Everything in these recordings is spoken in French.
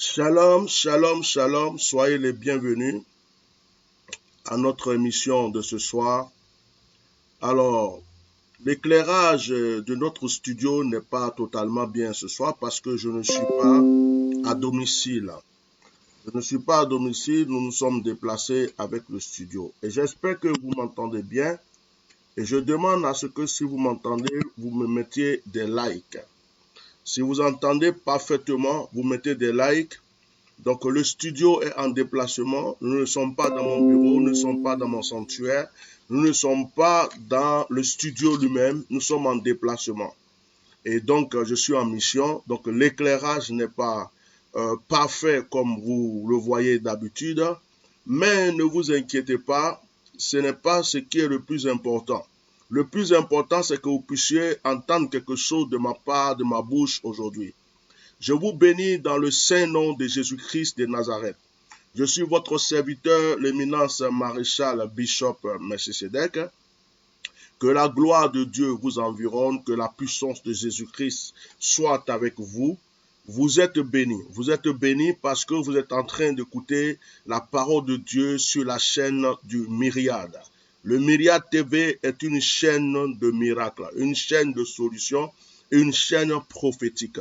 Shalom, shalom, shalom, soyez les bienvenus à notre émission de ce soir. Alors, l'éclairage de notre studio n'est pas totalement bien ce soir parce que je ne suis pas à domicile. Je ne suis pas à domicile, nous nous sommes déplacés avec le studio. Et j'espère que vous m'entendez bien. Et je demande à ce que si vous m'entendez, vous me mettiez des likes. Si vous entendez parfaitement, vous mettez des likes. Donc le studio est en déplacement, nous ne sommes pas dans mon bureau, nous ne sommes pas dans mon sanctuaire, nous ne sommes pas dans le studio lui-même, nous sommes en déplacement. Et donc je suis en mission, donc l'éclairage n'est pas parfait comme vous le voyez d'habitude, mais ne vous inquiétez pas, ce n'est pas ce qui est le plus important. Le plus important, c'est que vous puissiez entendre quelque chose de ma part, de ma bouche aujourd'hui. Je vous bénis dans le saint nom de Jésus-Christ de Nazareth. Je suis votre serviteur, l'éminence maréchal Bishop Melchisedec. Que la gloire de Dieu vous environne, que la puissance de Jésus-Christ soit avec vous. Vous êtes bénis. Vous êtes bénis parce que vous êtes en train d'écouter la parole de Dieu sur la chaîne du Myriade. Le Myriade TV est une chaîne de miracles, une chaîne de solutions, une chaîne prophétique.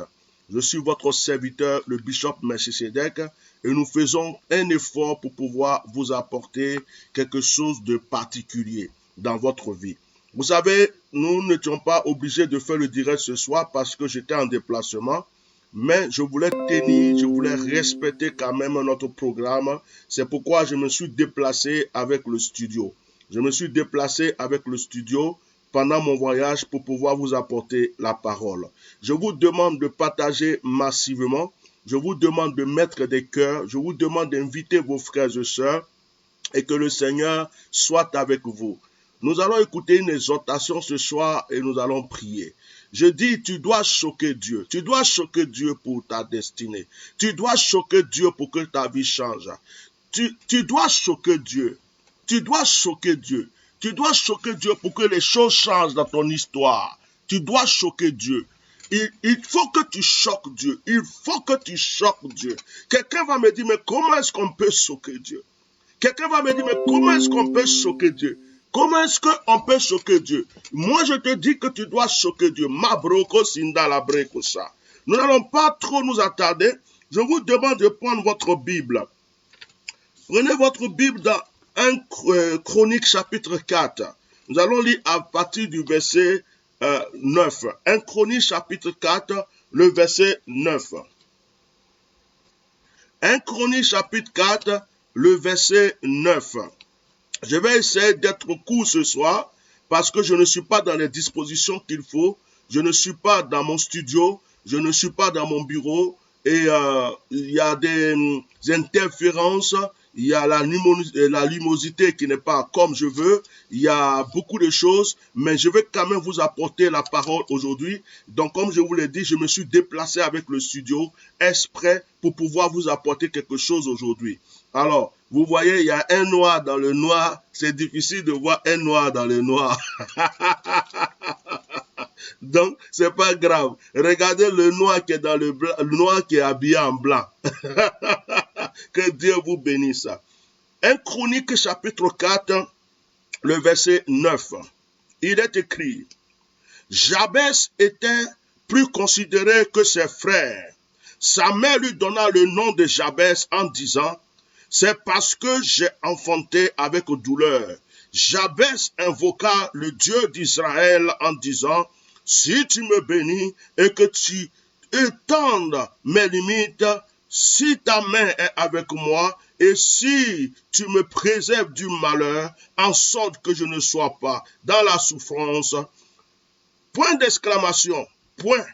Je suis votre serviteur, le Bishop Melchisedec, et nous faisons un effort pour pouvoir vous apporter quelque chose de particulier dans votre vie. Vous savez, nous n'étions pas obligés de faire le direct ce soir parce que j'étais en déplacement, mais je voulais tenir, je voulais respecter quand même notre programme. C'est pourquoi je me suis déplacé avec le studio. Je me suis déplacé avec le studio pendant mon voyage pour pouvoir vous apporter la parole. Je vous demande de partager massivement. Je vous demande de mettre des cœurs. Je vous demande d'inviter vos frères et sœurs et que le Seigneur soit avec vous. Nous allons écouter une exhortation ce soir et nous allons prier. Je dis, tu dois choquer Dieu. Tu dois choquer Dieu pour ta destinée. Tu dois choquer Dieu pour que ta vie change. Tu dois choquer Dieu. Tu dois choquer Dieu. Tu dois choquer Dieu pour que les choses changent dans ton histoire. Tu dois choquer Dieu. Il faut que tu choques Dieu. Il faut que tu choques Dieu. Quelqu'un va me dire, mais comment est-ce qu'on peut choquer Dieu? Quelqu'un va me dire, mais comment est-ce qu'on peut choquer Dieu? Comment est-ce qu'on peut choquer Dieu? Moi, je te dis que tu dois choquer Dieu. Nous n'allons pas trop nous attarder. Je vous demande de prendre votre Bible. Prenez votre Bible dans 1 Chronique chapitre 4. Nous allons lire à partir du verset 9. 1 Chronique chapitre 4, le verset 9. 1 Chronique chapitre 4, le verset 9. Je vais essayer d'être court ce soir parce que je ne suis pas dans les dispositions qu'il faut. Je ne suis pas dans mon studio. Je ne suis pas dans mon bureau. Et il y a des interférences. Il y a la luminosité qui n'est pas comme je veux. Il y a beaucoup de choses, mais je vais quand même vous apporter la parole aujourd'hui. Donc, comme je vous l'ai dit, je me suis déplacé avec le studio exprès pour pouvoir vous apporter quelque chose aujourd'hui. Alors, vous voyez, il y a un noir dans le noir. C'est difficile de voir un noir dans le noir. Donc, c'est pas grave. Regardez le noir qui est dans le blanc, le noir qui est habillé en blanc. Que Dieu vous bénisse. 1 Chronique chapitre 4, le verset 9. Il est écrit, Jabès était plus considéré que ses frères. Sa mère lui donna le nom de Jabès en disant, c'est parce que j'ai enfanté avec douleur. Jabès invoqua le Dieu d'Israël en disant, si tu me bénis et que tu étendes mes limites, si ta main est avec moi et si tu me préserves du malheur, en sorte que je ne sois pas dans la souffrance. Point d'exclamation, point,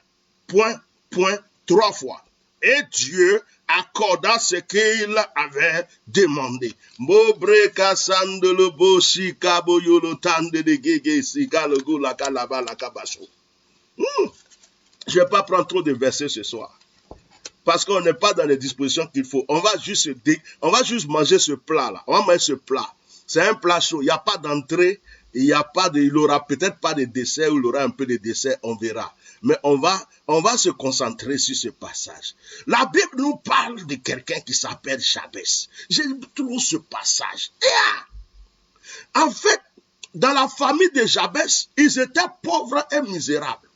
3 fois. Et Dieu accorda ce qu'il avait demandé. Je ne vais pas prendre trop de versets ce soir. Parce qu'on n'est pas dans les dispositions qu'il faut. On va juste manger ce plat-là. On va manger ce plat. C'est un plat chaud. Il n'y a pas d'entrée. Il aura peut-être pas de dessert ou il aura un peu de dessert. On verra. Mais on va se concentrer sur ce passage. La Bible nous parle de quelqu'un qui s'appelle Jabès. J'aime trop ce passage. En fait, dans la famille de Jabès, ils étaient pauvres et misérables.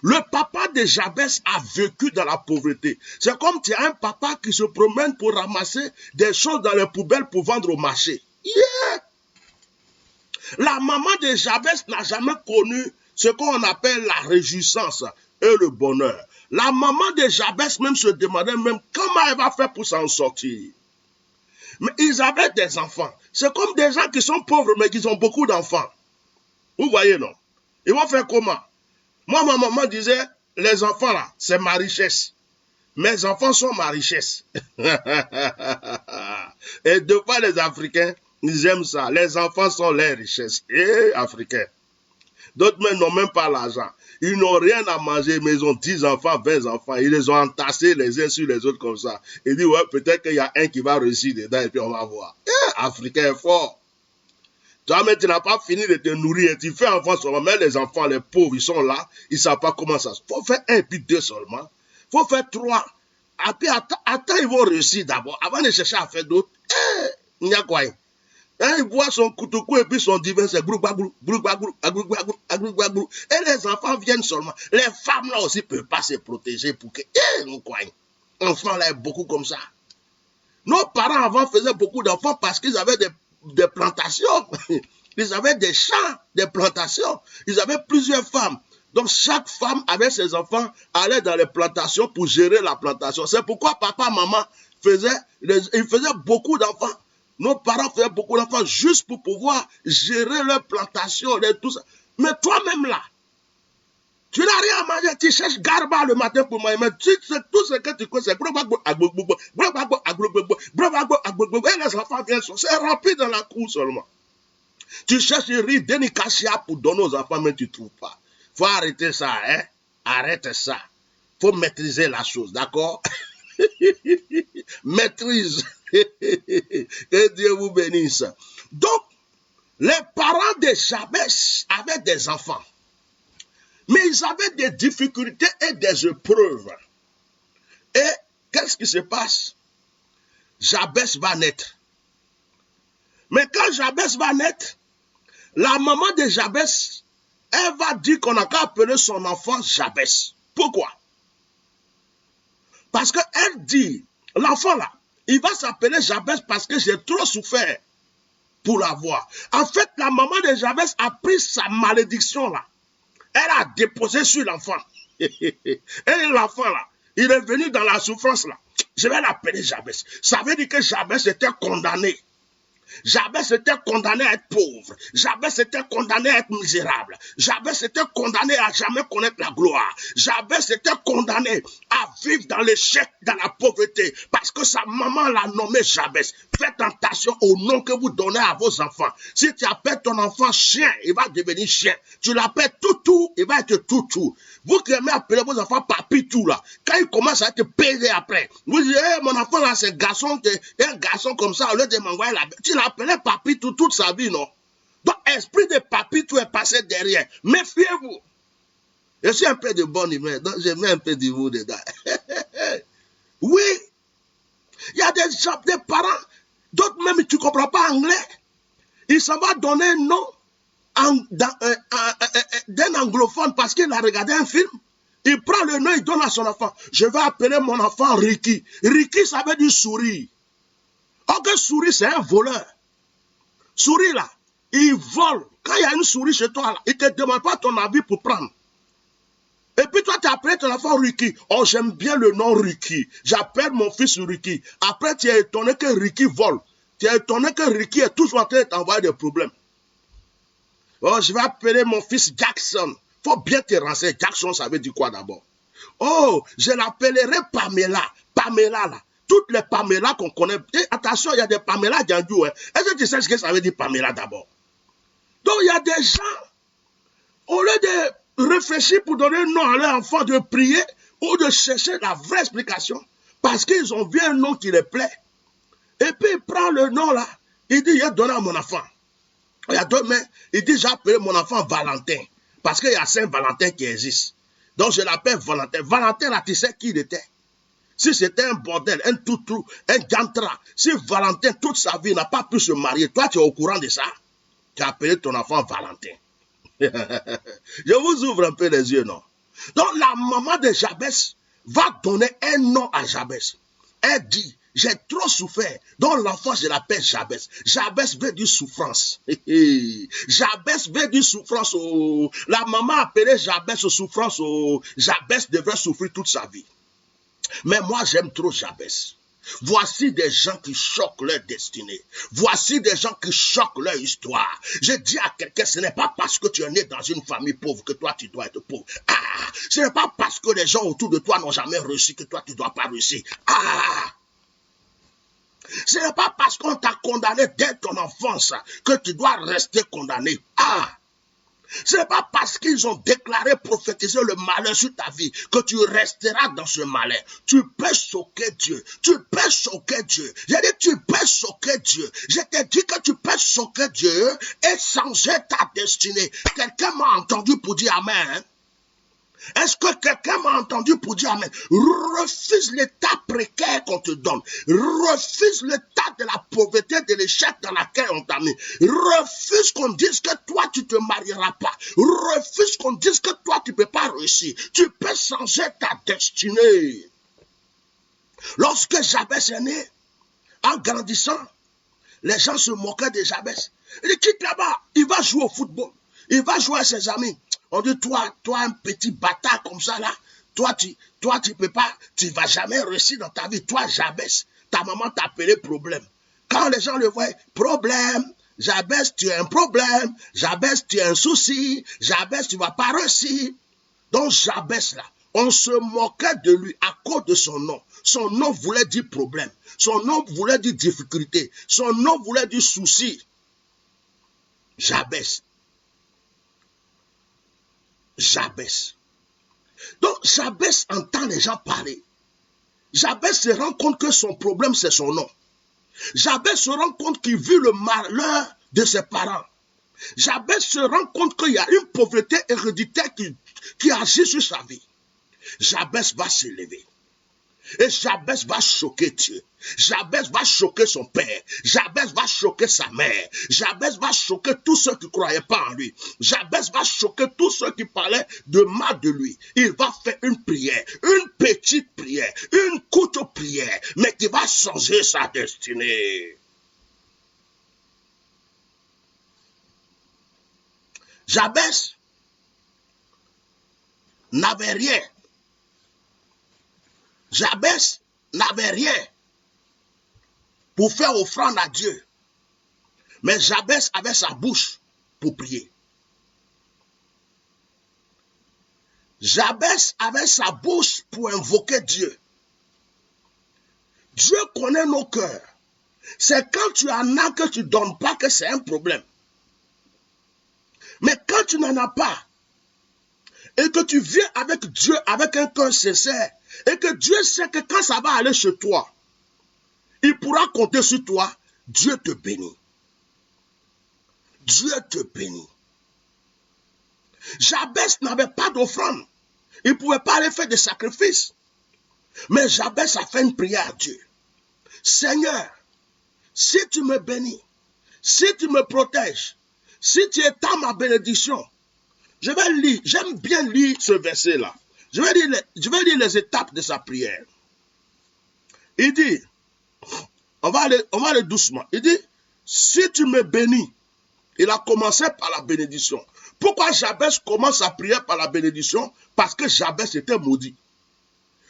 Le papa de Jabès a vécu dans la pauvreté. C'est comme tu as un papa qui se promène pour ramasser des choses dans les poubelles pour vendre au marché. La maman de Jabès n'a jamais connu ce qu'on appelle la réjouissance et le bonheur. La maman de Jabès même se demandait même comment elle va faire pour s'en sortir. Mais ils avaient des enfants. C'est comme des gens qui sont pauvres mais qui ont beaucoup d'enfants. Vous voyez, non? Ils vont faire comment? Moi, ma maman disait, les enfants là, c'est ma richesse. Mes enfants sont ma richesse. Et deux fois les Africains, ils aiment ça. Les enfants sont leurs richesses. Africains. D'autres même n'ont même pas l'argent. Ils n'ont rien à manger, mais ils ont 10 enfants, 20 enfants. Ils les ont entassés les uns sur les autres comme ça. Ils disent, ouais, peut-être qu'il y a un qui va réussir dedans et puis on va voir. Africain est fort. Toi, mais tu n'as pas fini de te nourrir. Tu fais enfant seulement. Mais les enfants, les pauvres, ils sont là. Ils ne savent pas comment ça se fait. Il faut faire 1 puis 2 seulement. Il faut faire 3. Et puis, attends, ils vont réussir d'abord. Avant de chercher à faire d'autres. Il y a quoi? Il boit son couteau et puis son divin, c'est brou. Et les enfants viennent seulement. Les femmes là aussi ne peuvent pas se protéger pour que. Enfants là, beaucoup comme ça. Nos parents avant faisaient beaucoup d'enfants parce qu'ils avaient des plantations. Ils avaient des champs, des plantations. Ils avaient plusieurs femmes. Donc chaque femme avec ses enfants allait dans les plantations pour gérer la plantation. C'est pourquoi papa, maman ils faisaient beaucoup d'enfants. Nos parents faisaient beaucoup d'enfants juste pour pouvoir gérer leur plantation, tout ça. Mais toi-même là, tu n'as rien à manger, tu cherches garba le matin pour manger, mais tout ce que tu connais, c'est et les enfants viennent, c'est rempli dans la cour seulement. Tu cherches riz, dénicacia pour donner aux enfants, mais tu ne trouves pas. Il faut arrêter ça, hein? Arrête ça. Il faut maîtriser la chose, d'accord? Maîtrise. Que Dieu vous bénisse. Donc, les parents de Jabès avaient des enfants. Mais ils avaient des difficultés et des épreuves. Et qu'est-ce qui se passe? Jabès va naître. Mais quand Jabès va naître, la maman de Jabès, elle va dire qu'on n'a qu'à appeler son enfant Jabès. Pourquoi? Parce qu'elle dit, l'enfant là, il va s'appeler Jabès parce que j'ai trop souffert pour l'avoir. En fait, la maman de Jabès a pris sa malédiction là. Elle a déposé sur l'enfant. Et l'enfant là, il est venu dans la souffrance là. Je vais l'appeler Jabès. Ça veut dire que Jabès était condamné. Jabès était condamné à être pauvre. Jabès était condamné à être misérable. Jabès était condamné à jamais connaître la gloire. Jabès était condamné à vivre dans l'échec, dans la pauvreté. Parce que sa maman l'a nommé Jabès. Faites attention au nom que vous donnez à vos enfants. Si tu appelles ton enfant chien, il va devenir chien. Tu l'appelles toutou, il va être toutou. Vous qui aimez appeler vos enfants papitou là, quand il commence à être pédé après, vous dites, hey, mon enfant là c'est garçon, un garçon comme ça, au lieu de m'envoyer la bête. Tu l'appelais papitou toute sa vie, non? Donc, esprit de papitou est passé derrière. Méfiez-vous. Je suis un peu de bonne humeur, donc je mets un peu de vous dedans. Oui, il y a des parents, d'autres même tu ne comprends pas anglais. Il s'en va donner un nom d'un anglophone parce qu'il a regardé un film. Il prend le nom, il donne à son enfant. Je vais appeler mon enfant Ricky. Ricky, ça veut dire souris. Or que souris, c'est un voleur. Souris là, il vole. Quand il y a une souris chez toi, là, il ne te demande pas ton avis pour prendre. Et puis toi, tu as appelé ton enfant Ricky. Oh, j'aime bien le nom Ricky. J'appelle mon fils Ricky. Après, tu es étonné que Ricky vole. Tu es étonné que Ricky est toujours en train de t'envoyer des problèmes. Oh, je vais appeler mon fils Jackson. Il faut bien te renseigner. Jackson, ça veut dire quoi d'abord? Oh, je l'appellerai Pamela. Pamela, là. Toutes les Pamela qu'on connaît. Et attention, il y a des Pamela Djandou. Hein. Est-ce que tu sais ce que ça veut dire Pamela d'abord? Donc, il y a des gens, au lieu de réfléchir pour donner un nom à leur enfant, de prier ou de chercher la vraie explication, parce qu'ils ont vu un nom qui les plaît. Et puis, il prend le nom là. Il dit, il a donné à mon enfant. Il y a d'autres, mais il dit, j'ai appelé mon enfant Valentin. Parce qu'il y a Saint-Valentin qui existe. Donc je l'appelle Valentin. Valentin, là, tu sais qui il était? Si c'était un bordel, un toutou, un gantra, si Valentin, toute sa vie, n'a pas pu se marier, toi, tu es au courant de ça? Tu as appelé ton enfant Valentin. Je vous ouvre un peu les yeux, non? Donc la maman de Jabès va donner un nom à Jabès. Elle dit, j'ai trop souffert. Donc l'enfant, je l'appelle Jabès. Jabès veut dire souffrance. Jabès veut dire souffrance. Oh. La maman appelait Jabès souffrance. Oh. Jabès devrait souffrir toute sa vie. Mais moi, j'aime trop Jabès. Voici des gens qui choquent leur destinée. Voici des gens qui choquent leur histoire. Je dis à quelqu'un, ce n'est pas parce que tu es né dans une famille pauvre que toi tu dois être pauvre. Ce n'est pas parce que les gens autour de toi n'ont jamais réussi que toi tu ne dois pas réussir. Ce n'est pas parce qu'on t'a condamné dès ton enfance que tu dois rester condamné. Ce n'est pas parce qu'ils ont déclaré, prophétisé le malheur sur ta vie que tu resteras dans ce malheur. Tu peux choquer Dieu. Tu peux choquer Dieu. J'ai dit tu peux choquer Dieu. Je t'ai dit que tu peux choquer Dieu et changer ta destinée. Quelqu'un m'a entendu pour dire Amen. Est-ce que quelqu'un m'a entendu pour dire Amen? Refuse l'état précaire qu'on te donne. Refuse l'état de la pauvreté, de l'échec dans laquelle on t'a mis. Refuse qu'on dise que toi, tu ne te marieras pas. Refuse qu'on dise que toi, tu ne peux pas réussir. Tu peux changer ta destinée. Lorsque Jabès est né, en grandissant, les gens se moquaient de Jabès. Il dit, quitte là-bas, il va jouer au football. Il va jouer à ses amis. On dit, toi, un petit bâtard comme ça, là, toi, tu peux pas, tu vas jamais réussir dans ta vie. Toi, Jabès, ta maman t'a appelé problème. Quand les gens le voient, problème, Jabès, tu as un problème, Jabès, tu as un souci, Jabès, tu vas pas réussir. Donc, Jabès, là, on se moquait de lui à cause de son nom. Son nom voulait dire problème. Son nom voulait dire difficulté. Son nom voulait dire souci. Jabès. Jabès. Donc, Jabès entend les gens parler. Jabès se rend compte que son problème, c'est son nom. Jabès se rend compte qu'il vit le malheur de ses parents. Jabès se rend compte qu'il y a une pauvreté héréditaire qui agit sur sa vie. Jabès va se lever. Et Jabès va choquer Dieu. Jabès va choquer son père. Jabès va choquer sa mère. Jabès va choquer tous ceux qui ne croyaient pas en lui. Jabès va choquer tous ceux qui parlaient de mal de lui. Il va faire une prière, une petite prière, une courte prière, mais qui va changer sa destinée. Jabès n'avait rien. Jabès n'avait rien pour faire offrande à Dieu. Mais Jabès avait sa bouche pour prier. Jabès avait sa bouche pour invoquer Dieu. Dieu connaît nos cœurs. C'est quand tu en as que tu ne donnes pas que c'est un problème. Mais quand tu n'en as pas, et que tu viens avec Dieu avec un cœur sincère, et que Dieu sait que quand ça va aller chez toi, il pourra compter sur toi, Dieu te bénit. Dieu te bénit. Jabès n'avait pas d'offrande. Il ne pouvait pas aller faire des sacrifices. Mais Jabès a fait une prière à Dieu. Seigneur, si tu me bénis, si tu me protèges, si tu étends ma bénédiction, je vais lire, j'aime bien lire ce verset-là. Je vais lire les étapes de sa prière. Il dit, on va aller doucement. Il dit, si tu me bénis, il a commencé par la bénédiction. Pourquoi Jabès commence sa prière par la bénédiction? Parce que Jabès était maudit.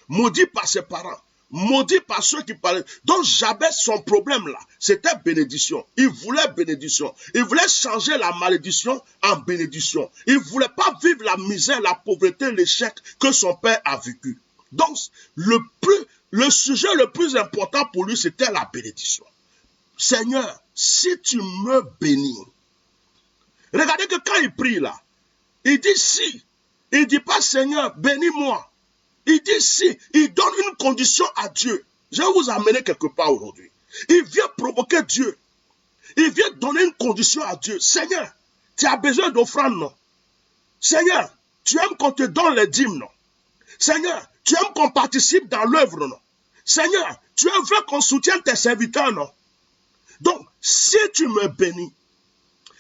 Maudit par ses parents. Maudit par ceux qui parlaient. Donc Jabès, son problème là, c'était bénédiction. Il voulait bénédiction. Il voulait changer la malédiction en bénédiction. Il ne voulait pas vivre la misère, la pauvreté, l'échec que son père a vécu. Donc, le sujet le plus important pour lui, c'était la bénédiction. Seigneur, si tu me bénis. Regardez que quand il prie là, il dit si. Il ne dit pas Seigneur, bénis-moi. Il dit si, il donne une condition à Dieu. Je vais vous amener quelque part aujourd'hui. Il vient provoquer Dieu. Il vient donner une condition à Dieu. Seigneur, tu as besoin d'offrande, non? Seigneur, tu aimes qu'on te donne les dîmes, non? Seigneur, tu aimes qu'on participe dans l'œuvre, non? Seigneur, tu veux qu'on soutienne tes serviteurs, non? Donc, si tu me bénis,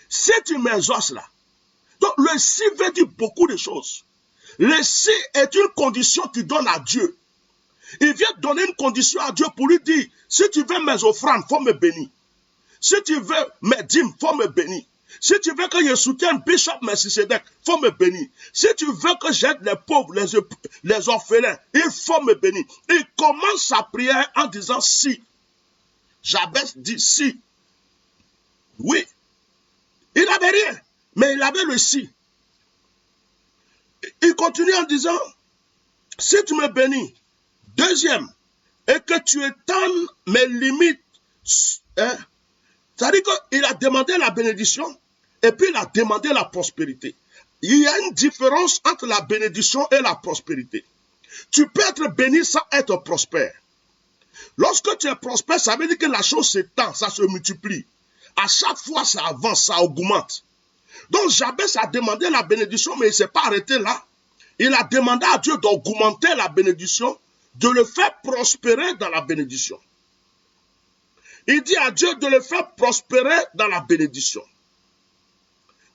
si tu m'exauces là, donc le si veut dire beaucoup de choses. Le si est une condition qu'il donne à Dieu. Il vient donner une condition à Dieu pour lui dire, si tu veux mes offrandes, il faut me bénir. Si tu veux mes dîmes, il faut me bénir. Si tu veux que je soutienne Bishop Melchisedec, il faut me bénir. Si tu veux que j'aide les pauvres, les orphelins, il faut me bénir. Il commence sa prière en disant si. Jabez dit si. Oui. Il n'avait rien, mais il avait le si. Il continue en disant, si tu me bénis, deuxième, et que tu étendes mes limites, hein, c'est-à-dire qu'il a demandé la bénédiction et puis il a demandé la prospérité. Il y a une différence entre la bénédiction et la prospérité. Tu peux être béni sans être prospère. Lorsque tu es prospère, ça veut dire que la chose s'étend, ça se multiplie. À chaque fois, ça avance, ça augmente. Donc Jabez a demandé la bénédiction, mais il ne s'est pas arrêté là. Il a demandé à Dieu d'augmenter la bénédiction, de le faire prospérer dans la bénédiction. Il dit à Dieu de le faire prospérer dans la bénédiction.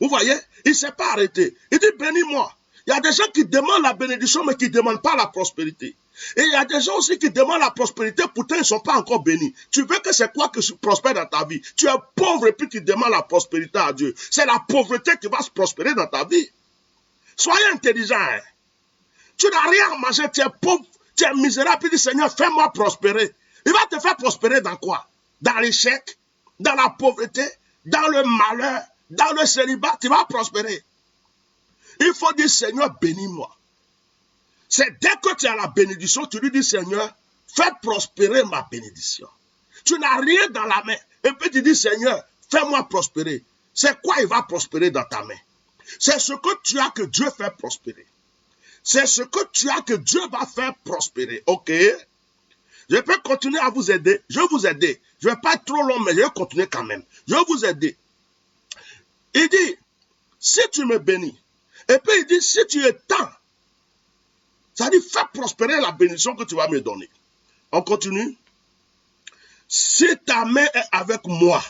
Vous voyez, il ne s'est pas arrêté. Il dit, bénis-moi. Il y a des gens qui demandent la bénédiction, mais qui ne demandent pas la prospérité. Et il y a des gens aussi qui demandent la prospérité, pourtant ils ne sont pas encore bénis. Tu veux que c'est quoi que tu prospères dans ta vie? Tu es pauvre et puis tu demandes la prospérité à Dieu. C'est la pauvreté qui va se prospérer dans ta vie. Soyez intelligent. Hein? Tu n'as rien à manger, tu es pauvre, tu es misérable, puis dis, Seigneur, fais-moi prospérer. Il va te faire prospérer dans quoi? Dans l'échec, dans la pauvreté, dans le malheur, dans le célibat, tu vas prospérer. Il faut dire, Seigneur, bénis-moi. C'est dès que tu as la bénédiction, tu lui dis, Seigneur, fais prospérer ma bénédiction. Tu n'as rien dans la main. Et puis tu dis, Seigneur, fais-moi prospérer. C'est quoi il va prospérer dans ta main? C'est ce que tu as que Dieu fait prospérer. C'est ce que tu as que Dieu va faire prospérer. Ok? Je peux continuer à vous aider. Je vais vous aider. Je ne vais pas être trop long, mais je vais continuer quand même. Je vais vous aider. Il dit, si tu me bénis, et puis il dit, si tu étends, ça dit, fais prospérer la bénédiction que tu vas me donner. On continue. Si ta main est avec moi.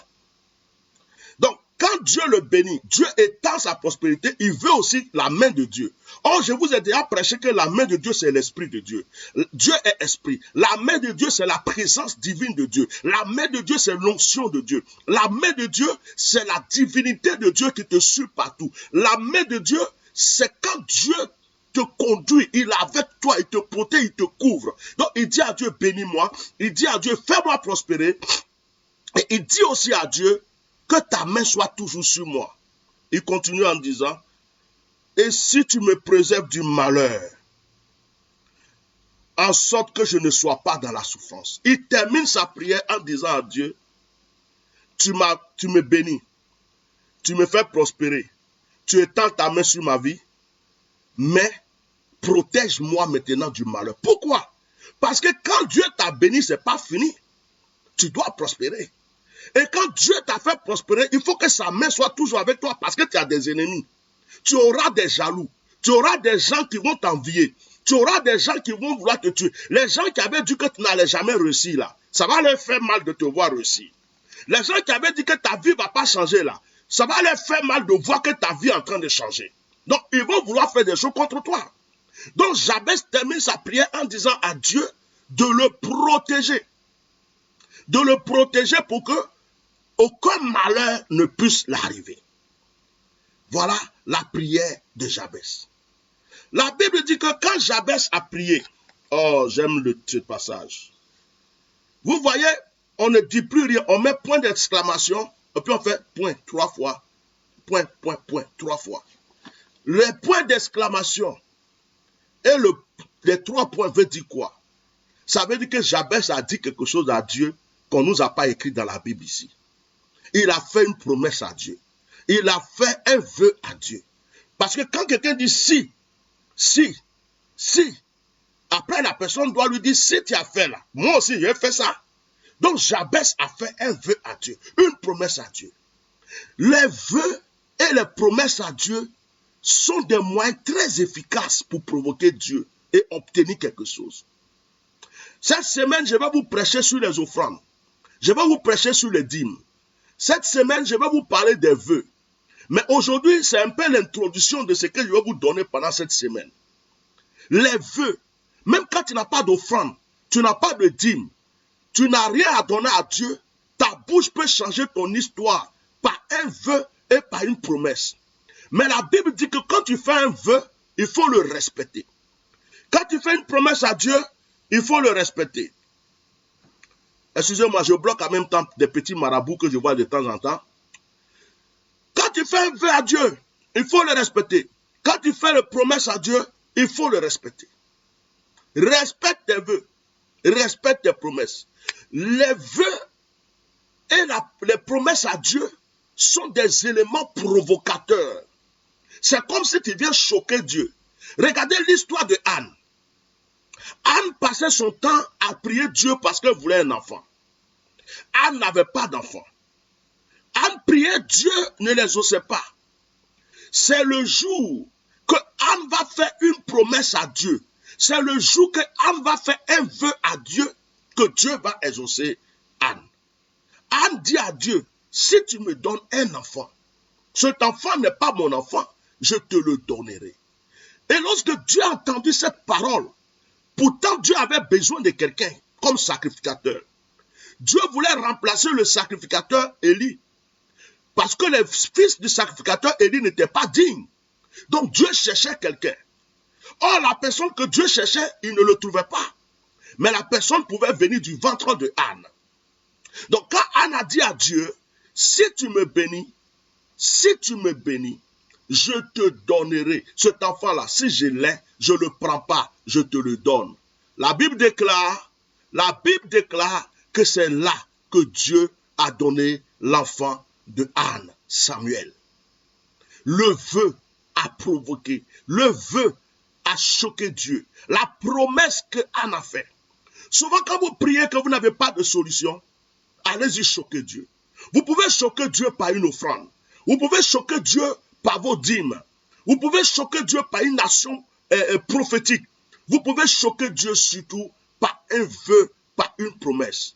Donc, quand Dieu le bénit, Dieu étend sa prospérité, il veut aussi la main de Dieu. Or, je vous ai déjà prêché que la main de Dieu, c'est l'esprit de Dieu. Dieu est esprit. La main de Dieu, c'est la présence divine de Dieu. La main de Dieu, c'est l'onction de Dieu. La main de Dieu, c'est la divinité de Dieu qui te suit partout. La main de Dieu, c'est quand Dieu te conduit, il est avec toi, il te protège, il te couvre. Donc, il dit à Dieu, bénis-moi. Il dit à Dieu, fais-moi prospérer. Et il dit aussi à Dieu, que ta main soit toujours sur moi. Il continue en disant, et si tu me préserves du malheur, en sorte que je ne sois pas dans la souffrance. Il termine sa prière en disant à Dieu, tu me bénis, tu me fais prospérer, tu étends ta main sur ma vie, mais protège-moi maintenant du malheur. Pourquoi? Parce que quand Dieu t'a béni, ce n'est pas fini. Tu dois prospérer. Et quand Dieu t'a fait prospérer, il faut que sa main soit toujours avec toi parce que tu as des ennemis. Tu auras des jaloux. Tu auras des gens qui vont t'envier. Tu auras des gens qui vont vouloir te tuer. Les gens qui avaient dit que tu n'allais jamais réussir là, ça va leur faire mal de te voir réussir. Les gens qui avaient dit que ta vie ne va pas changer là, ça va leur faire mal de voir que ta vie est en train de changer. Donc, ils vont vouloir faire des choses contre toi. Donc, Jabez termine sa prière en disant à Dieu de le protéger. De le protéger pour que aucun malheur ne puisse l'arriver. Voilà la prière de Jabez. La Bible dit que quand Jabez a prié, oh, j'aime ce passage. Vous voyez, on ne dit plus rien, on met point d'exclamation, et puis on fait point 3 fois, point 3 fois. Le point d'exclamation et les 3 points veut dire quoi? Ça veut dire que Jabez a dit quelque chose à Dieu qu'on ne nous a pas écrit dans la Bible ici. Il a fait une promesse à Dieu. Il a fait un vœu à Dieu. Parce que quand quelqu'un dit si, après la personne doit lui dire si tu as fait là, moi aussi j'ai fait ça. Donc Jabez a fait un vœu à Dieu, une promesse à Dieu. Les vœux et les promesses à Dieu sont des moyens très efficaces pour provoquer Dieu et obtenir quelque chose. Cette semaine, je vais vous prêcher sur les offrandes. Je vais vous prêcher sur les dîmes. Cette semaine, je vais vous parler des vœux. Mais aujourd'hui, c'est un peu l'introduction de ce que je vais vous donner pendant cette semaine. Les vœux, même quand tu n'as pas d'offrande, tu n'as pas de dîme, tu n'as rien à donner à Dieu, ta bouche peut changer ton histoire par un vœu et par une promesse. Mais la Bible dit que quand tu fais un vœu, il faut le respecter. Quand tu fais une promesse à Dieu, il faut le respecter. Excusez-moi, je bloque en même temps des petits marabouts que je vois de temps en temps. Quand tu fais un vœu à Dieu, il faut le respecter. Quand tu fais une promesse à Dieu, il faut le respecter. Respecte tes vœux. Respecte tes promesses. Les vœux et les promesses à Dieu sont des éléments provocateurs. C'est comme si tu viens choquer Dieu. Regardez l'histoire de Anne. Anne passait son temps à prier Dieu parce qu'elle voulait un enfant. Anne n'avait pas d'enfant. Anne priait, Dieu ne les osait pas. C'est le jour que Anne va faire une promesse à Dieu. C'est le jour que Anne va faire un vœu à Dieu que Dieu va exaucer Anne. Anne dit à Dieu, si tu me donnes un enfant, cet enfant n'est pas mon enfant, je te le donnerai. Et lorsque Dieu a entendu cette parole, pourtant Dieu avait besoin de quelqu'un comme sacrificateur. Dieu voulait remplacer le sacrificateur Élie. Parce que les fils du sacrificateur Élie n'étaient pas dignes. Donc Dieu cherchait quelqu'un. Or, la personne que Dieu cherchait, il ne le trouvait pas. Mais la personne pouvait venir du ventre de Anne. Donc quand Anne a dit à Dieu, si tu me bénis, je te donnerai cet enfant-là. Si je l'ai, je ne le prends pas, je te le donne. La Bible déclare que c'est là que Dieu a donné l'enfant de Anne, Samuel. Le vœu a provoqué, le vœu a choqué Dieu. La promesse que Anne a faite. Souvent quand vous priez que vous n'avez pas de solution, allez-y choquer Dieu. Vous pouvez choquer Dieu par une offrande. Vous pouvez choquer Dieu par vos dîmes. Vous pouvez choquer Dieu par une action prophétique. Vous pouvez choquer Dieu surtout par un vœu, par une promesse.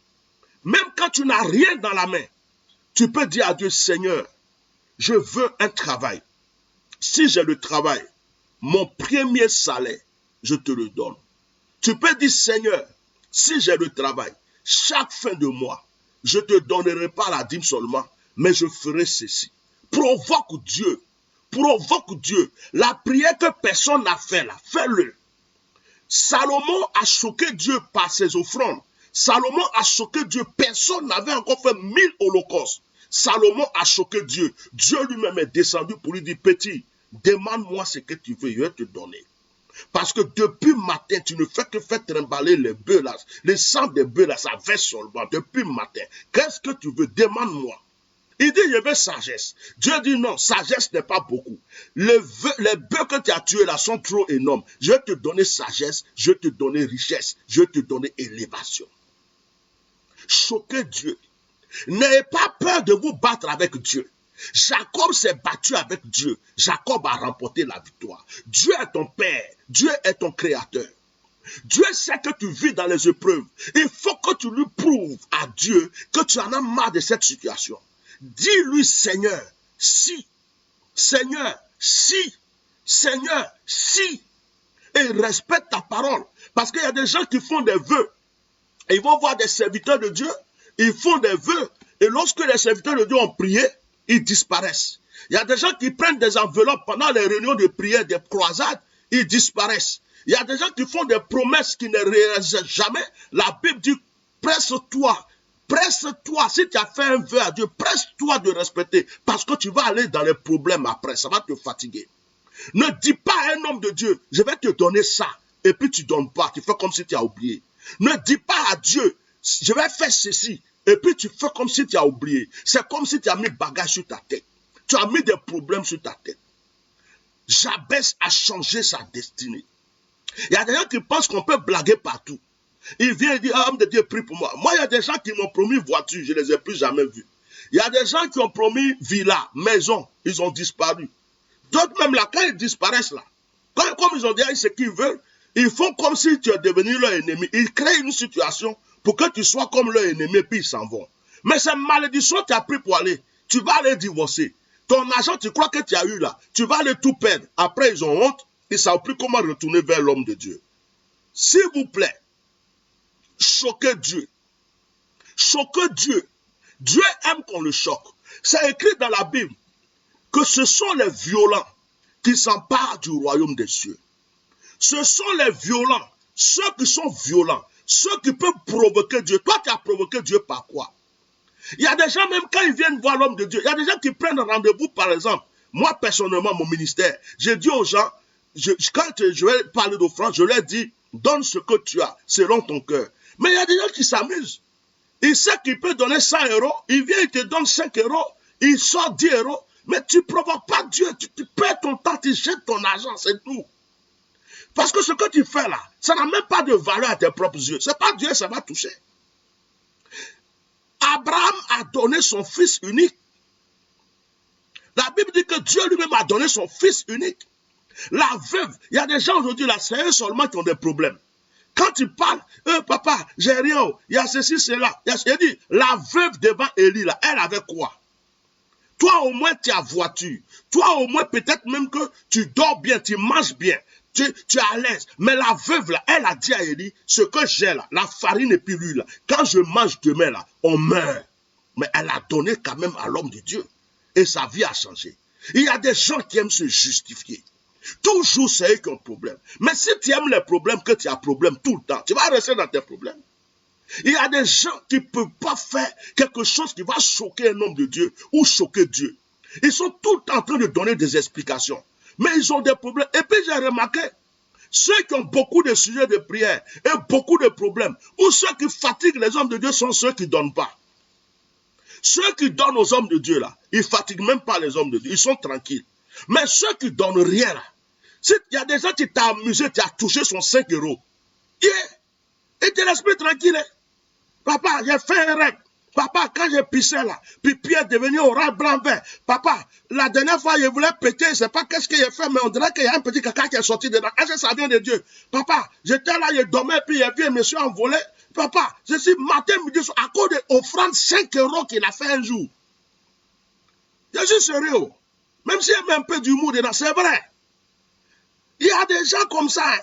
Même quand tu n'as rien dans la main, tu peux dire à Dieu, Seigneur, je veux un travail. Si j'ai le travail, mon premier salaire, je te le donne. Tu peux dire, Seigneur, si j'ai le travail, chaque fin de mois, je ne te donnerai pas la dîme seulement, mais je ferai ceci. Provoque Dieu. Provoque Dieu. La prière que personne n'a fait là, fais-le. Salomon a choqué Dieu par ses offrandes. Salomon a choqué Dieu. Personne n'avait encore fait 1000 holocaustes. Salomon a choqué Dieu. Dieu lui-même est descendu pour lui dire, petit, demande-moi ce que tu veux, je vais te donner. Parce que depuis matin, tu ne fais que faire trimballer les bœufs là. Les sang des bœufs là, ça verse sur le banc. Depuis matin, qu'est-ce que tu veux? Demande-moi. Il dit, je veux sagesse. Dieu dit non, sagesse n'est pas beaucoup. Les bœufs que tu as tués là sont trop énormes. Je vais te donner sagesse, je vais te donner richesse, je vais te donner élévation. Choquez Dieu. N'ayez pas peur de vous battre avec Dieu. Jacob s'est battu avec Dieu. Jacob a remporté la victoire. Dieu est ton Père. Dieu est ton Créateur. Dieu sait que tu vis dans les épreuves. Il faut que tu lui prouves à Dieu que tu en as marre de cette situation. Dis-lui, Seigneur, si. Seigneur, si. Seigneur, si. Et respecte ta parole. Parce qu'il y a des gens qui font des vœux. Et ils vont voir des serviteurs de Dieu. Ils font des vœux. Et lorsque les serviteurs de Dieu ont prié, ils disparaissent. Il y a des gens qui prennent des enveloppes pendant les réunions de prière, des croisades, ils disparaissent. Il y a des gens qui font des promesses qui ne réalisent jamais. La Bible dit, presse-toi. Presse-toi, si tu as fait un vœu à Dieu, presse-toi de respecter. Parce que tu vas aller dans les problèmes après, ça va te fatiguer. Ne dis pas à un homme de Dieu, je vais te donner ça. Et puis tu ne donnes pas, tu fais comme si tu as oublié. Ne dis pas à Dieu, je vais faire ceci. Et puis tu fais comme si tu as oublié. C'est comme si tu as mis bagage sur ta tête. Tu as mis des problèmes sur ta tête. Jabès a changé sa destinée. Il y a des gens qui pensent qu'on peut blaguer partout. Il vient et dit, ah, homme de Dieu, prie pour moi. Moi, il y a des gens qui m'ont promis voiture, je ne les ai plus jamais vus. Il y a des gens qui ont promis villa, maison, ils ont disparu. D'autres même là, quand ils disparaissent là, comme ils ont dit ce qu'ils veulent, Ils font comme si tu es devenu leur ennemi. Ils créent une situation pour que tu sois comme leur ennemi, puis ils s'en vont. Mais c'est malédiction que tu as pris pour aller. Tu vas aller divorcer. Ton argent, tu crois que tu as eu là. Tu vas aller tout perdre. Après, ils ont honte. Ils ne savent plus comment retourner vers l'homme de Dieu. S'il vous plaît, choquez Dieu. Choquez Dieu. Dieu aime qu'on le choque. C'est écrit dans la Bible que ce sont les violents qui s'emparent du royaume des cieux. Ce sont les violents, ceux qui sont violents, ceux qui peuvent provoquer Dieu. Toi, tu as provoqué Dieu par quoi? Il y a des gens, même quand ils viennent voir l'homme de Dieu, il y a des gens qui prennent rendez-vous, par exemple. Moi, personnellement, mon ministère, j'ai dit aux gens, quand je vais parler d'offrande, je leur dis, donne ce que tu as, selon ton cœur. Mais il y a des gens qui s'amusent. Il sait qu'il peut donner 100 euros, il vient, il te donne 5 euros, il sort 10 euros, mais tu ne provoques pas Dieu, tu perds ton temps, tu jettes ton argent, c'est tout. Parce que ce que tu fais là, ça n'a même pas de valeur à tes propres yeux. Ce n'est pas Dieu, ça va toucher. Abraham a donné son fils unique. La Bible dit que Dieu lui-même a donné son fils unique. La veuve, il y a des gens aujourd'hui là, c'est eux seulement qui ont des problèmes. Quand tu parles, papa, j'ai rien, il y a ceci, cela. Il dit, la veuve devant Élie là, elle avait quoi? Toi au moins tu as voiture. Toi au moins peut-être même que tu dors bien, tu manges bien. Tu es à l'aise. Mais la veuve, là, elle a dit à Élie, ce que j'ai là, la farine et puis l'huile, là, quand je mange demain, là, on meurt. Mais elle a donné quand même à l'homme de Dieu. Et sa vie a changé. Il y a des gens qui aiment se justifier. Toujours, c'est eux qui ont problème. Mais si tu aimes les problèmes, que tu as problème tout le temps, tu vas rester dans tes problèmes. Il y a des gens qui ne peuvent pas faire quelque chose qui va choquer un homme de Dieu ou choquer Dieu. Ils sont tout le temps en train de donner des explications. Mais ils ont des problèmes. Et puis j'ai remarqué, ceux qui ont beaucoup de sujets de prière et beaucoup de problèmes, ou ceux qui fatiguent les hommes de Dieu sont ceux qui ne donnent pas. Ceux qui donnent aux hommes de Dieu, là, ils ne fatiguent même pas les hommes de Dieu. Ils sont tranquilles. Mais ceux qui ne donnent rien, là, il y a des gens qui t'ont amusé, tu as touché son 5 euros. Yeah. Et tu laisses plus tranquille. Hein? Papa, j'ai fait un rêve. Papa, quand j'ai pissé là, puis Pierre est devenu orange, blanc, vert. Papa, la dernière fois, je voulais péter, je ne sais pas qu'est-ce que j'ai fait, mais on dirait qu'il y a un petit caca qui est sorti dedans. Est-ce que ça vient de Dieu? Papa, j'étais là, je dormais, puis il vient, me suis envolé. Papa, je suis matin, midi, à cause de l'offrande 5 euros qu'il a fait un jour. Je suis sérieux. Même s'il y a un peu d'humour dedans, c'est vrai. Il y a des gens comme ça. Hein.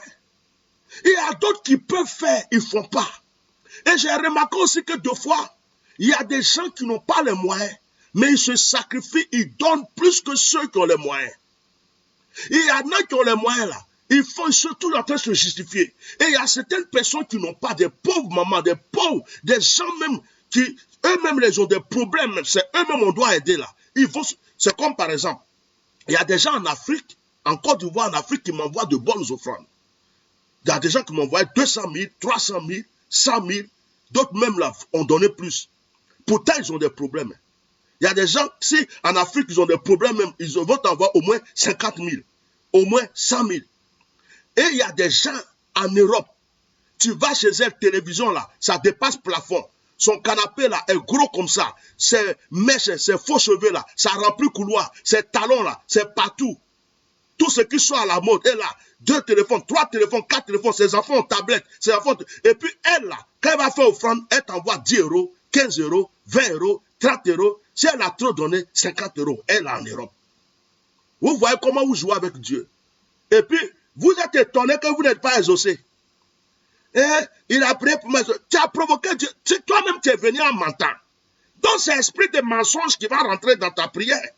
Il y a d'autres qui peuvent faire, ils ne font pas. Et j'ai remarqué aussi que deux fois, il y a des gens qui n'ont pas les moyens, mais ils se sacrifient, ils donnent plus que ceux qui ont les moyens. Il y en a qui ont les moyens là, ils font surtout en train de se justifier. Et il y a certaines personnes qui n'ont pas, des pauvres mamans, des pauvres, des gens même qui, eux-mêmes, ils ont des problèmes, c'est eux-mêmes on doit aider là. C'est comme par exemple, il y a des gens en Afrique, en Côte d'Ivoire, en Afrique, qui m'envoient de bonnes offrandes. Il y a des gens qui m'envoient 200 000, 300 000, 100 000, d'autres même là ont donné plus. Pourtant, ils ont des problèmes. Il y a des gens, si en Afrique, ils ont des problèmes, même, ils vont t'envoyer au moins 50 000, au moins 100 000. Et il y a des gens en Europe, tu vas chez elle, télévision là, ça dépasse plafond. Son canapé là est gros comme ça. Ses mèches, ses faux cheveux là, ça remplit couloir. Ses talons là, c'est partout. Tout ce qui soit à la mode est là. 2 téléphones, 3 téléphones, 4 téléphones, ses enfants ont tablette, ses enfants. Et puis elle là, quand elle va faire offrande, elle t'envoie 10 euros, 15 euros, 20 euros, 30 euros. Si elle a trop donné, 50 euros, elle est en Europe. Vous voyez comment vous jouez avec Dieu. Et puis, vous êtes étonné que vous n'êtes pas exaucé. Et il a prié pour moi. Tu as provoqué Dieu. Toi-même, tu es venu en mentant. Donc, c'est l'esprit de mensonge qui va rentrer dans ta prière.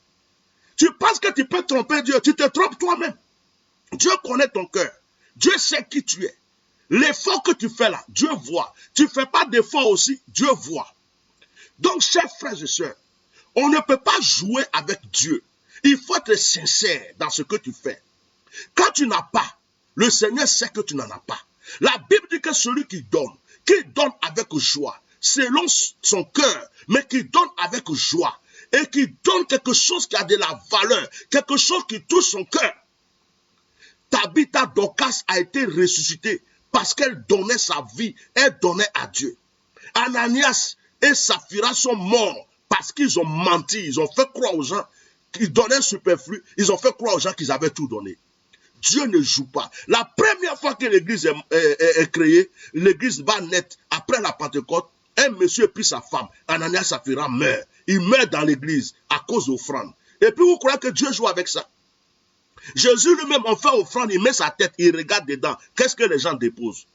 Tu penses que tu peux tromper Dieu. Tu te trompes toi-même. Dieu connaît ton cœur. Dieu sait qui tu es. L'effort que tu fais là, Dieu voit. Tu ne fais pas d'effort aussi, Dieu voit. Donc, chers frères et sœurs, on ne peut pas jouer avec Dieu. Il faut être sincère dans ce que tu fais. Quand tu n'as pas, le Seigneur sait que tu n'en as pas. La Bible dit que celui qui donne avec joie, selon son cœur, mais qui donne avec joie, et qui donne quelque chose qui a de la valeur, quelque chose qui touche son cœur. Tabitha Dorcas a été ressuscitée parce qu'elle donnait sa vie, elle donnait à Dieu. Ananias et Saphira sont morts parce qu'ils ont menti, ils ont fait croire aux gens qu'ils donnaient superflu, ils ont fait croire aux gens qu'ils avaient tout donné. Dieu ne joue pas. La première fois que l'église est créée, l'église va naître après la Pentecôte. Un monsieur et puis sa femme, Ananias Saphira, meurt. Il meurt dans l'église à cause d'offrande. Et puis vous croyez que Dieu joue avec ça? Jésus lui-même, on fait offrande, il met sa tête, il regarde dedans. Qu'est-ce que les gens déposent?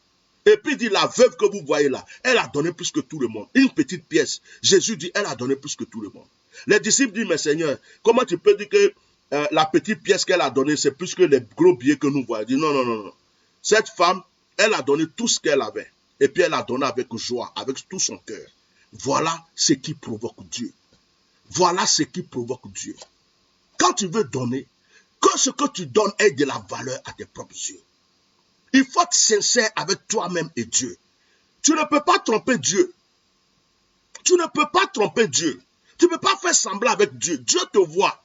Et puis il dit, la veuve que vous voyez là, elle a donné plus que tout le monde. Une petite pièce. Jésus dit, elle a donné plus que tout le monde. Les disciples disent, mais Seigneur, comment tu peux dire que la petite pièce qu'elle a donnée, c'est plus que les gros billets que nous voyons? Il dit, non, non, non, non. Cette femme, elle a donné tout ce qu'elle avait. Et puis elle a donné avec joie, avec tout son cœur. Voilà ce qui provoque Dieu. Voilà ce qui provoque Dieu. Quand tu veux donner, que ce que tu donnes ait de la valeur à tes propres yeux. Il faut être sincère avec toi-même et Dieu. Tu ne peux pas tromper Dieu. Tu ne peux pas tromper Dieu. Tu ne peux pas faire semblant avec Dieu. Dieu te voit.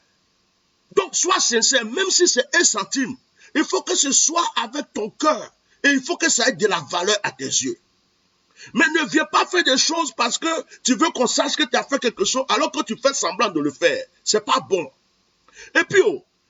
Donc sois sincère, même si c'est 1 centime. Il faut que ce soit avec ton cœur. Et il faut que ça ait de la valeur à tes yeux. Mais ne viens pas faire des choses parce que tu veux qu'on sache que tu as fait quelque chose alors que tu fais semblant de le faire. C'est pas bon. Et puis,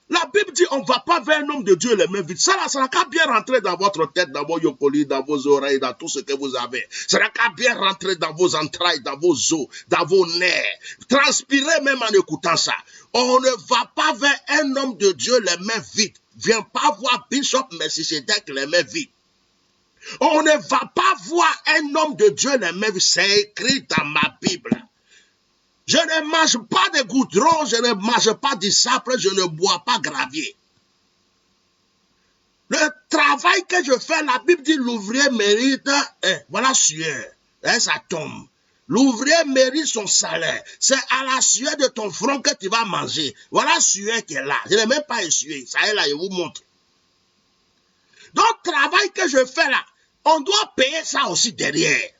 la Bible dit on ne va pas vers un homme de Dieu les mains vides. Ça n'a qu'à bien rentrer dans votre tête, dans vos yokolis, dans vos oreilles, dans tout ce que vous avez. Ça n'a qu'à bien rentrer dans vos entrailles, dans vos os, dans vos nerfs. Transpirez même en écoutant ça. On ne va pas vers un homme de Dieu les mains vides. Viens pas voir Bishop Melchisedec les mains vides. On ne va pas voir un homme de Dieu les mains vides. C'est écrit dans ma Bible. Je ne mange pas de goudron, je ne mange pas de sable, je ne bois pas gravier. Le travail que je fais, la Bible dit l'ouvrier mérite, voilà sueur, ça tombe. L'ouvrier mérite son salaire. C'est à la sueur de ton front que tu vas manger. Voilà sueur qui est là. Je n'ai même pas essuyé. Ça est là, je vous montre. Donc, le travail que je fais là, on doit payer ça aussi derrière.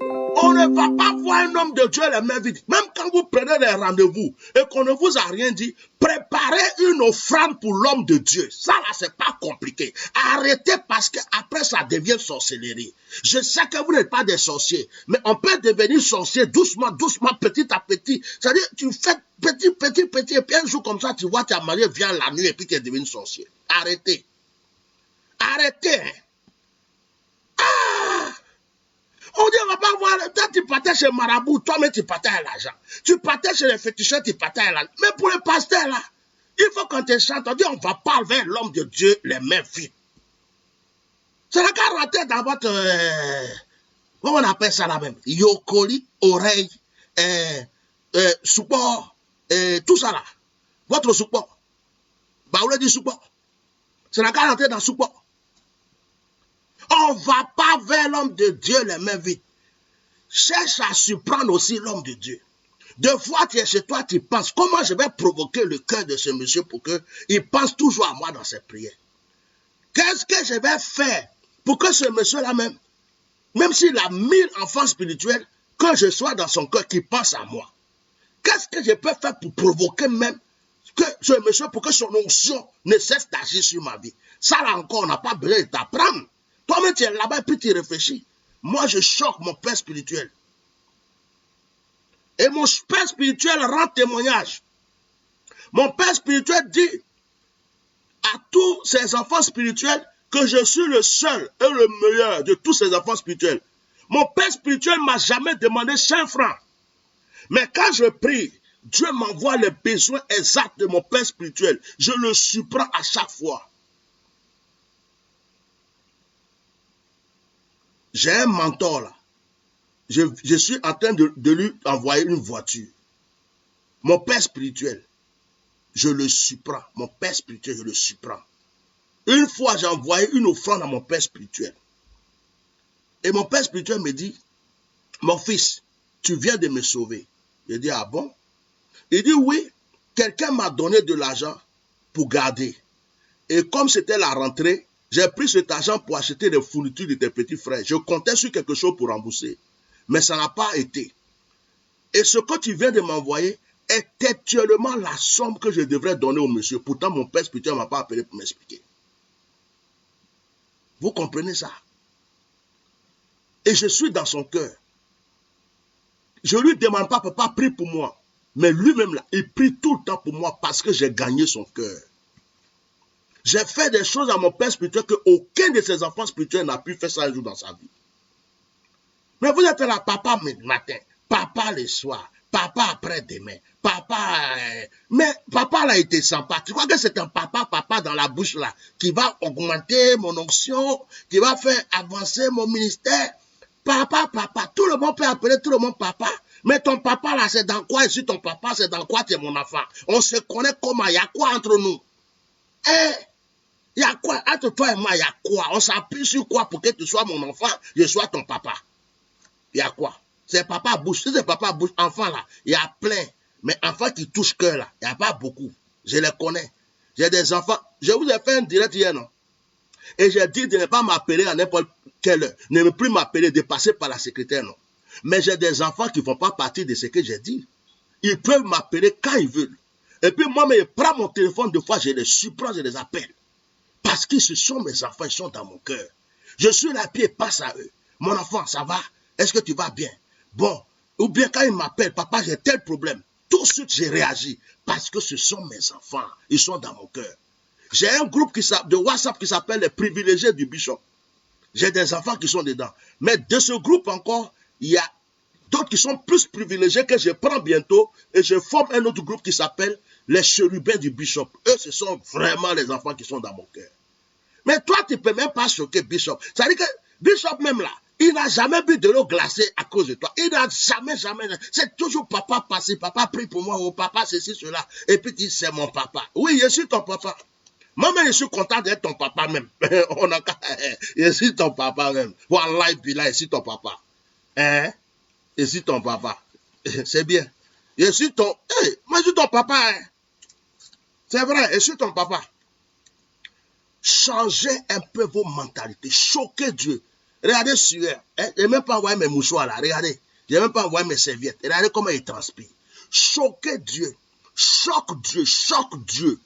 On ne va pas voir un homme de Dieu les mains vides. Même quand vous prenez des rendez-vous et qu'on ne vous a rien dit, préparez une offrande pour l'homme de Dieu. Ça là, c'est pas compliqué. Arrêtez parce que après ça devient sorcellerie. Je sais que vous n'êtes pas des sorciers, mais on peut devenir sorcier doucement, doucement, petit à petit. C'est-à-dire, tu fais petit, et puis un jour comme ça, tu vois, ta mariée vient la nuit et puis tu es devenu sorcier. Arrêtez. Arrêtez. Hein. On dit, on ne va pas voir, toi tu partais chez Marabout, toi-même tu partais à l'argent. Tu partais chez les féticheurs, tu partais à l'argent. Mais pour les pasteurs là, il faut qu'on te chante, on dit, on ne va pas vers l'homme de Dieu les mains vides. C'est le cas rentrer dans votre, comment on appelle ça là même, yokoli, oreille, support, tout ça là. Votre support. Bah, on le dit support. C'est le cas rentrer dans support. On ne va pas vers l'homme de Dieu les mains vides. Cherche à surprendre aussi l'homme de Dieu. Deux fois, tu es chez toi, tu penses, comment je vais provoquer le cœur de ce monsieur pour qu'il pense toujours à moi dans ses prières? Qu'est-ce que je vais faire pour que ce monsieur-là même s'il a 1000 enfants spirituels, que je sois dans son cœur, qu'il pense à moi? Qu'est-ce que je peux faire pour provoquer même que ce monsieur, pour que son onction ne cesse d'agir sur ma vie? Ça là encore, on n'a pas besoin de t'apprendre. Toi-même, tu es là-bas et puis tu réfléchis. Moi, je choque mon père spirituel. Et mon père spirituel rend témoignage. Mon père spirituel dit à tous ses enfants spirituels que je suis le seul et le meilleur de tous ses enfants spirituels. Mon père spirituel ne m'a jamais demandé 5 francs. Mais quand je prie, Dieu m'envoie les besoins exacts de mon père spirituel. Je le surprends à chaque fois. J'ai un mentor là. Je suis en train de lui envoyer une voiture. Mon père spirituel, je le surprends. Mon père spirituel, je le surprends. Une fois, j'ai envoyé une offrande à mon père spirituel. Et mon père spirituel me dit, mon fils, tu viens de me sauver. Je dis, ah bon? Il dit, oui, quelqu'un m'a donné de l'argent pour garder. Et comme c'était la rentrée, j'ai pris cet argent pour acheter des fournitures de tes petits frères. Je comptais sur quelque chose pour rembourser. Mais ça n'a pas été. Et ce que tu viens de m'envoyer est actuellement la somme que je devrais donner au monsieur. Pourtant, mon père spirituel ne m'a pas appelé pour m'expliquer. Vous comprenez ça? Et je suis dans son cœur. Je ne lui demande pas, papa, prie pour moi. Mais lui-même, là, il prie tout le temps pour moi parce que j'ai gagné son cœur. J'ai fait des choses à mon père spirituel qu'aucun de ses enfants spirituels n'a pu faire ça un jour dans sa vie. Mais vous êtes là, papa le matin, papa le soir, papa après-demain, papa... Mais papa là, il te sent pas. Tu crois que c'est un papa dans la bouche là, qui va augmenter mon onction, qui va faire avancer mon ministère. Papa, tout le monde peut appeler tout le monde papa. Mais ton papa là, c'est dans quoi? Et si ton papa, c'est dans quoi tu es mon enfant? On se connaît comment? Il y a quoi entre nous? Il y a quoi? Entre toi et moi, il y a quoi? On s'appuie sur quoi pour que tu sois mon enfant, je sois ton papa? Il y a quoi? C'est papa bouche. Si c'est papa bouche, enfant là, il y a plein. Mais enfants qui touchent cœur là, il n'y a pas beaucoup. Je les connais. J'ai des enfants. Je vous ai fait un direct hier, non? Et j'ai dit de ne pas m'appeler à n'importe quelle heure. Ne plus m'appeler, de passer par la secrétaire, non? Mais j'ai des enfants qui ne font pas partie de ce que j'ai dit. Ils peuvent m'appeler quand ils veulent. Et puis moi, je prends mon téléphone, deux fois, je les surprends, je les appelle. Parce que ce sont mes enfants, ils sont dans mon cœur. Je suis là, pied passe à eux. Mon enfant, ça va? Est-ce que tu vas bien? Bon. Ou bien quand ils m'appellent, papa, j'ai tel problème. Tout de suite, j'ai réagi. Parce que ce sont mes enfants. Ils sont dans mon cœur. J'ai un groupe de WhatsApp qui s'appelle les privilégiés du bishop. J'ai des enfants qui sont dedans. Mais de ce groupe encore, il y a d'autres qui sont plus privilégiés que je prends bientôt. Et je forme un autre groupe qui s'appelle les chérubins du bishop. Eux, ce sont vraiment les enfants qui sont dans mon cœur. Mais toi, tu ne peux même pas choquer bishop. Ça veut dire que bishop même là, il n'a jamais bu de l'eau glacée à cause de toi. Il n'a jamais. C'est toujours papa passé, papa prie pour moi, ou papa ceci, cela. Et puis tu dis, c'est mon papa. Oui, je suis ton papa. Moi-même, je suis content d'être ton papa même. Je suis ton papa même. Wallah, je suis ton papa. Hein? Je suis ton papa. C'est bien. Je suis ton... moi, je suis ton papa. Hein? C'est vrai, je suis ton papa. Changez un peu vos mentalités. Choquez Dieu. Regardez sueur. Je n'ai même pas envoyé mes mouchoirs là. Regardez. Je n'ai même pas envoyé mes serviettes. Regardez comment il transpire. Choquez Dieu. Choque Dieu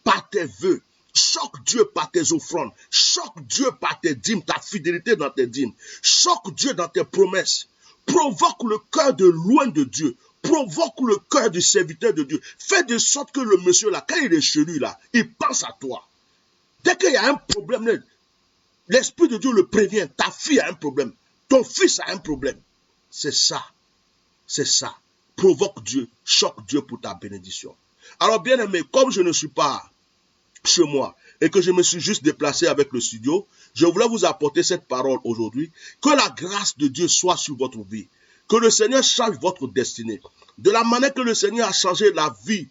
par tes vœux. Choque Dieu par tes offrandes. Choque Dieu par tes dîmes, ta fidélité dans tes dîmes. Choque Dieu dans tes promesses. Provoque le cœur de loin de Dieu. Provoque le cœur du serviteur de Dieu. Fais de sorte que le monsieur là, quand il est chez lui là, il pense à toi. Dès qu'il y a un problème, l'Esprit de Dieu le prévient. Ta fille a un problème. Ton fils a un problème. C'est ça. C'est ça. Provoque Dieu. Choque Dieu pour ta bénédiction. Alors bien aimé, comme je ne suis pas chez moi et que je me suis juste déplacé avec le studio, je voulais vous apporter cette parole aujourd'hui. Que la grâce de Dieu soit sur votre vie. Que le Seigneur change votre destinée. De la manière que le Seigneur a changé la vie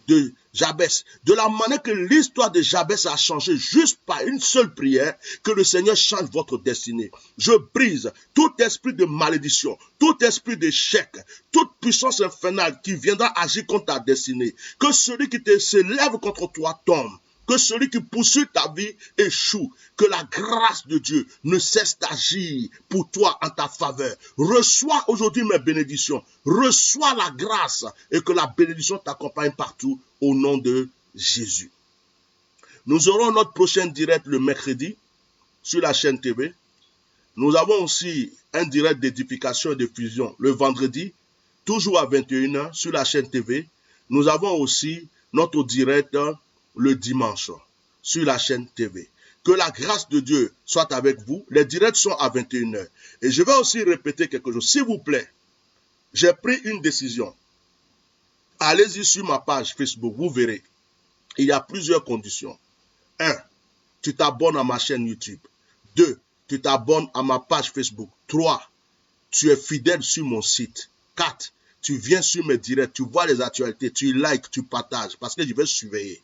de Jabès, de la manière que l'histoire de Jabès a changé juste par une seule prière, que le Seigneur change votre destinée. Je brise tout esprit de malédiction, tout esprit d'échec, toute puissance infernale qui viendra agir contre ta destinée. Que celui qui se lève contre toi tombe. Que celui qui poursuit ta vie échoue. Que la grâce de Dieu ne cesse d'agir pour toi en ta faveur. Reçois aujourd'hui mes bénédictions. Reçois la grâce et que la bénédiction t'accompagne partout au nom de Jésus. Nous aurons notre prochain direct le mercredi sur la chaîne TV. Nous avons aussi un direct d'édification et de fusion le vendredi, toujours à 21h sur la chaîne TV. Nous avons aussi notre direct le dimanche sur la chaîne TV. Que la grâce de Dieu soit avec vous. Les directs sont à 21h. Et je vais aussi répéter quelque chose. S'il vous plaît, j'ai pris une décision. Allez-y sur ma page Facebook, vous verrez. Il y a plusieurs conditions. 1. Tu t'abonnes à ma chaîne YouTube. 2. Tu t'abonnes à ma page Facebook. 3. Tu es fidèle sur mon site. 4. Tu viens sur mes directs, tu vois les actualités, tu likes, tu partages, parce que je vais surveiller.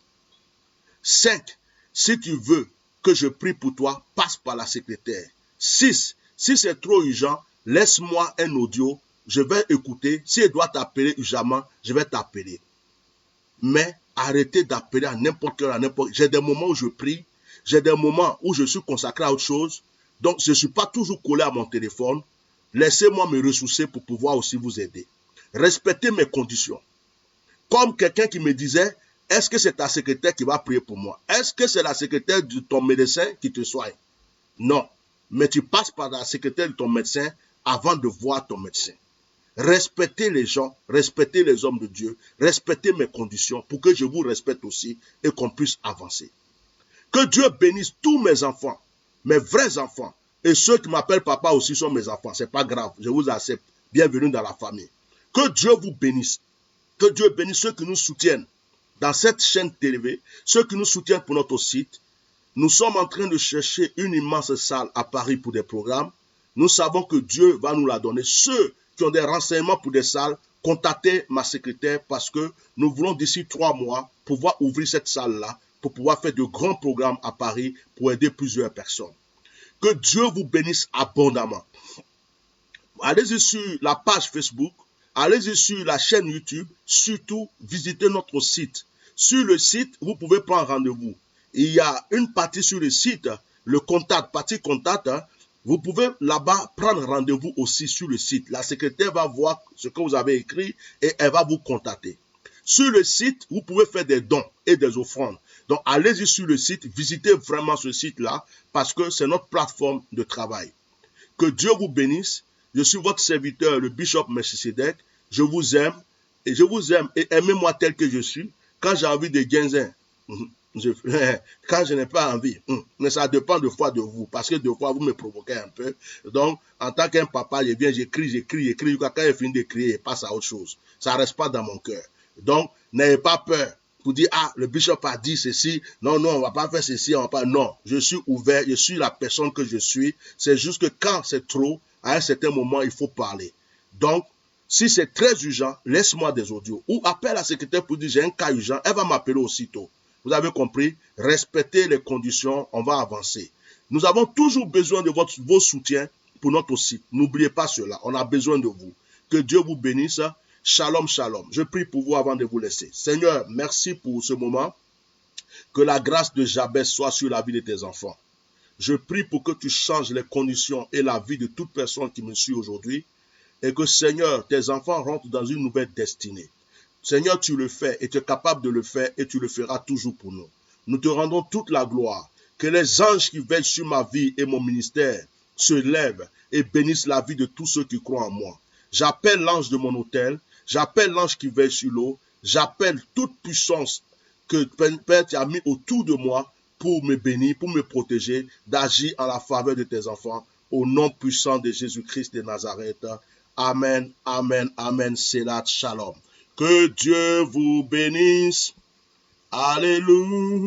5. Si tu veux que je prie pour toi, passe par la secrétaire. 6. Si c'est trop urgent, laisse-moi un audio, je vais écouter. Si elle doit t'appeler urgemment, je vais t'appeler. Mais arrêtez d'appeler à n'importe quelle heure, à n'importe. J'ai des moments où je prie, j'ai des moments où je suis consacré à autre chose. Donc, je ne suis pas toujours collé à mon téléphone. Laissez-moi me ressourcer pour pouvoir aussi vous aider. Respectez mes conditions. Comme quelqu'un qui me disait, est-ce que c'est ta secrétaire qui va prier pour moi? Est-ce que c'est la secrétaire de ton médecin qui te soigne? Non. Mais tu passes par la secrétaire de ton médecin avant de voir ton médecin. Respectez les gens, respectez les hommes de Dieu, respectez mes conditions pour que je vous respecte aussi et qu'on puisse avancer. Que Dieu bénisse tous mes enfants, mes vrais enfants. Et ceux qui m'appellent papa aussi sont mes enfants. Ce n'est pas grave, je vous accepte. Bienvenue dans la famille. Que Dieu vous bénisse. Que Dieu bénisse ceux qui nous soutiennent dans cette chaîne télé, ceux qui nous soutiennent pour notre site. Nous sommes en train de chercher une immense salle à Paris pour des programmes. Nous savons que Dieu va nous la donner. Ceux qui ont des renseignements pour des salles, contactez ma secrétaire parce que nous voulons d'ici 3 mois pouvoir ouvrir cette salle-là pour pouvoir faire de grands programmes à Paris pour aider plusieurs personnes. Que Dieu vous bénisse abondamment. Allez-y sur la page Facebook, allez-y sur la chaîne YouTube, surtout visitez notre site. Sur le site, vous pouvez prendre rendez-vous. Il y a une partie sur le site, le contact, partie contact. Vous pouvez là-bas prendre rendez-vous aussi sur le site. La secrétaire va voir ce que vous avez écrit et elle va vous contacter. Sur le site, vous pouvez faire des dons et des offrandes. Donc, allez-y sur le site, visitez vraiment ce site-là parce que c'est notre plateforme de travail. Que Dieu vous bénisse. Je suis votre serviteur, le Bishop Melchisedec. Je vous aime et aimez-moi tel que je suis. Quand j'ai envie de guinzin, quand je n'ai pas envie, mais ça dépend de fois de vous, parce que de fois vous me provoquez un peu. Donc, en tant qu'un papa, je viens, j'écris, quand il finit de crier, il passe à autre chose. Ça ne reste pas dans mon cœur. Donc, n'ayez pas peur pour dire, ah, le bishop a dit ceci, non, on ne va pas faire ceci, on va pas, non, je suis ouvert, je suis la personne que je suis. C'est juste que quand c'est trop, à un certain moment, il faut parler. Donc, si c'est très urgent, laisse-moi des audios. Ou appelle la secrétaire pour dire, j'ai un cas urgent, elle va m'appeler aussitôt. Vous avez compris? Respectez les conditions, on va avancer. Nous avons toujours besoin de vos soutiens pour notre site. N'oubliez pas cela, on a besoin de vous. Que Dieu vous bénisse. Shalom, shalom. Je prie pour vous avant de vous laisser. Seigneur, merci pour ce moment. Que la grâce de Jabez soit sur la vie de tes enfants. Je prie pour que tu changes les conditions et la vie de toute personne qui me suit aujourd'hui. Et que, Seigneur, tes enfants rentrent dans une nouvelle destinée. Seigneur, tu le fais et tu es capable de le faire et tu le feras toujours pour nous. Nous te rendons toute la gloire. Que les anges qui veillent sur ma vie et mon ministère se lèvent et bénissent la vie de tous ceux qui croient en moi. J'appelle l'ange de mon autel, j'appelle l'ange qui veille sur l'eau, j'appelle toute puissance que Père tu as mis autour de moi pour me bénir, pour me protéger, d'agir en la faveur de tes enfants. Au nom puissant de Jésus-Christ de Nazareth. Amen, amen, amen. Selat, shalom. Que Dieu vous bénisse. Alléluia.